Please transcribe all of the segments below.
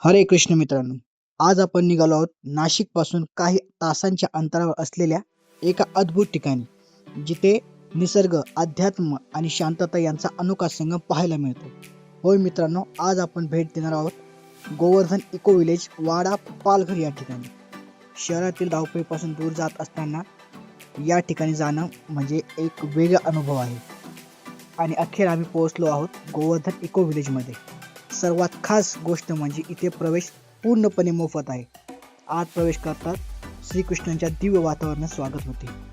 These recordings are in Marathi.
हरे कृष्ण मित्रांनो, आज आपण निघालो आहोत नाशिक पासून काही तासांच्या अंतरावर असलेल्या एका अद्भुत ठिकाणी, जिथे निसर्ग, अध्यात्म आणि शांतता यांचा अनोखा संगम पाहायला मिळतो. होय मित्रांनो, आज आपण भेट देणार आहोत गोवर्धन इको विलेज वाडा पालघर या ठिकाणी. शहरातील धावपळीपासून दूर जात असताना या ठिकाणी जाणं म्हणजे एक वेगळा अनुभव आहे. आणि अखेर आम्ही पोहोचलो आहोत गोवर्धन इको विलेजमध्ये. सर्वात खास गोष्ट म्हणजे इथे प्रवेश पूर्णपणे मोफत आहे. आत प्रवेश करतात श्रीकृष्णांच्या दिव्य वातावरणात स्वागत होते.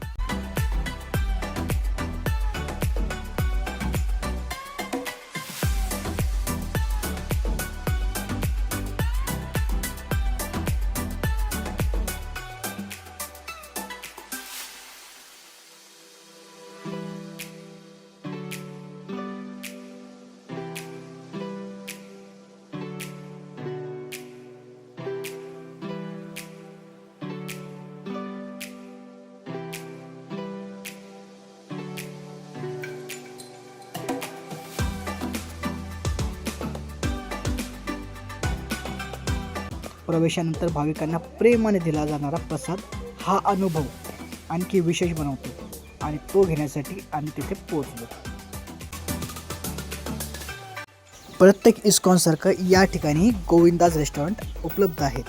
प्रवेशानंतर भाविकांना प्रेमाने दिला जाणारा प्रसाद हा अनुभव आणखी विशेष बनवतो आणि तो घेण्यासाठी आम्ही तिथे पोहोचलो. प्रत्येक इस्कॉन सारखं या ठिकाणी गोविंदाज रेस्टॉरंट उपलब्ध आहेत.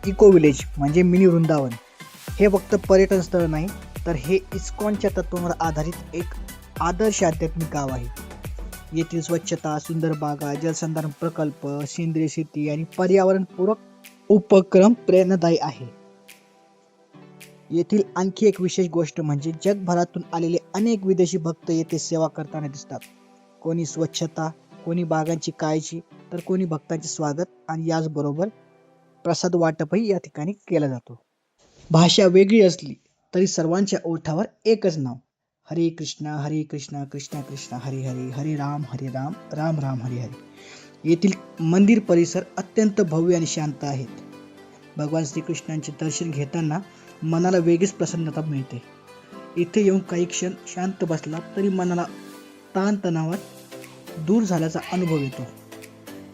इको विलेज म्हणजे मिनी वृंदावन हे फक्त पर्यटन स्थळ नाही, तर हे इस्कॉनच्या तत्वांवर आधारित एक आदर्श आध्यात्मिक गाव आहे. येथील स्वच्छता, सुंदर बागा, जलसंधारण प्रकल्प, सेंद्रिय शेती आणि पर्यावरणपूरक उपक्रम प्रेरणादायी आहे. येथील आणखी एक विशेष गोष्ट म्हणजे जगभरातून आलेले अनेक विदेशी भक्त येथे सेवा करताना दिसतात. कोणी स्वच्छता, कोणी बागांची काळजी, तर कोणी भक्तांचे स्वागत आणि याचबरोबर प्रसाद वाटपही या ठिकाणी केला जातो. भाषा वेगळी असली तरी सर्वांच्या ओठावर एकच नाव, हरे कृष्णा कृष्णा कृष्णा हरे हरे, हरे राम राम राम हरे हरे. येथील मंदिर परिसर अत्यंत भव्य आणि शांत आहेत. भगवान श्रीकृष्णांचे दर्शन घेताना मनाला वेगळीच प्रसन्नता मिळते. इथे येऊन काही क्षण शांत बसला तरी मनाला ताणतणावात दूर झाल्याचा अनुभव येतो.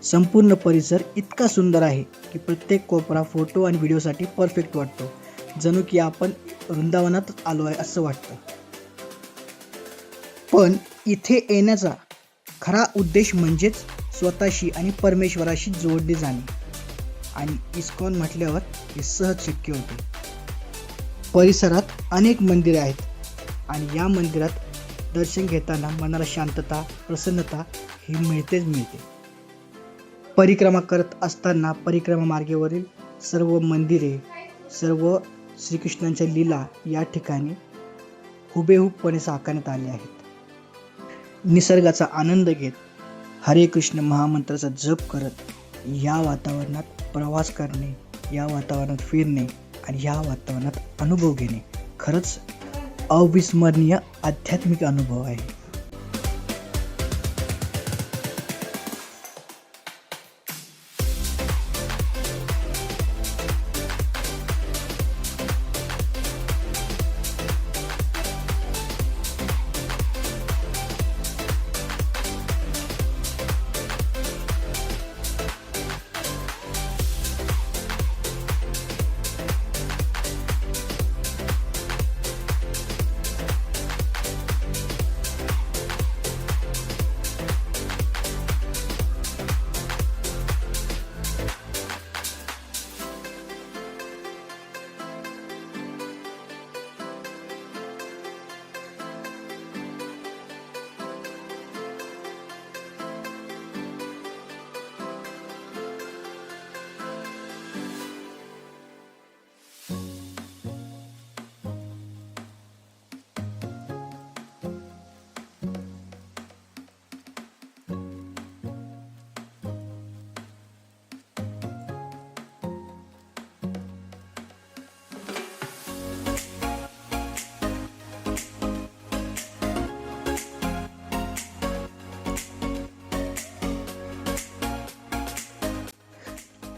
संपूर्ण परिसर इतका सुंदर आहे की प्रत्येक कोपरा फोटो आणि व्हिडिओसाठी परफेक्ट वाटतो. जणू की आपण वृंदावनात आलो आहे असं वाटतं. पण इथे येण्याचा खरा उद्देश म्हणजेच स्वतःशी आणि परमेश्वराशी जोडले जाणे, आणि इस्कॉन म्हटल्यावर हे सहज शक्य होते. परिसरात अनेक मंदिरे आहेत आणि या मंदिरात दर्शन घेताना मनाला शांतता, प्रसन्नता ही मिळते. परिक्रमा करत असताना परिक्रमा मार्गावरील सर्व मंदिरे, सर्व श्रीकृष्णांच्या लीला या ठिकाणी हुबेहूबपणे साकारण्यात आले आहेत. निसर्गाचा आनंद घेत, हरे कृष्ण महामंत्राचा जप करत या वातावरणात प्रवास करणे, या वातावरणात फिरणे आणि या वातावरणात अनुभव घेणे खरंच अविस्मरणीय आध्यात्मिक अनुभव आहे.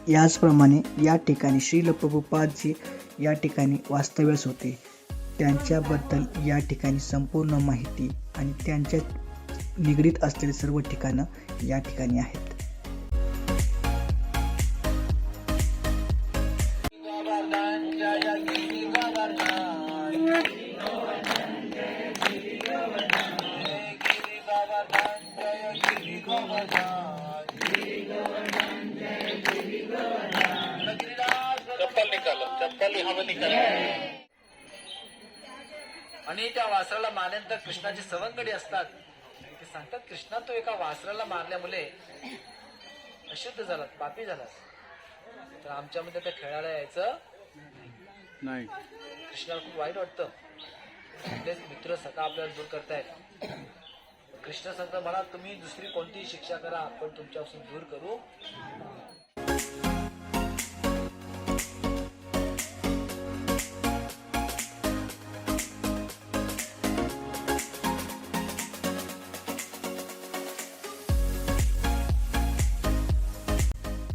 याचप्रमाणे या ठिकाणी श्रील प्रभुपादजी या ठिकाणी वास्तव्यास होते. त्यांच्याबद्दल या ठिकाणी संपूर्ण माहिती आणि त्यांच्या निगडीत असलेली सर्व ठिकाणं या ठिकाणी आहेत. आणि त्या वासराला मारल्यानंतर कृष्णाचे सवंगडी असतात. ते सांगतात कृष्णा तू एका वासराला मारल्यामुळे अशुद्ध झालात, पापी झालात, तर आमच्यामध्ये त्या खेळायला यायचं नाही. कृष्णाला खूप वाईट वाटतं. तेच मित्र सखा आपल्याला दूर करतायत. कृष्ण सांगतात मला तुम्ही दुसरी कोणतीही शिक्षा करा पण तुमच्यापासून दूर करू.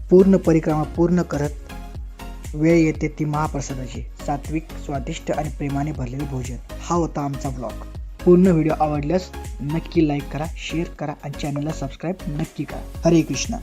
पूर्ण परिक्रमा पूर्ण करत वेळ येते ती महाप्रसादाची. सात्विक, स्वादिष्ट आणि प्रेमाने भरलेले भोजन. हा होता आमचा ब्लॉग. पूर्ण व्हिडिओ आवडल्यास नक्की लाईक करा, शेअर करा आणि चॅनलला सबस्क्राईब नक्की करा. हरे कृष्ण.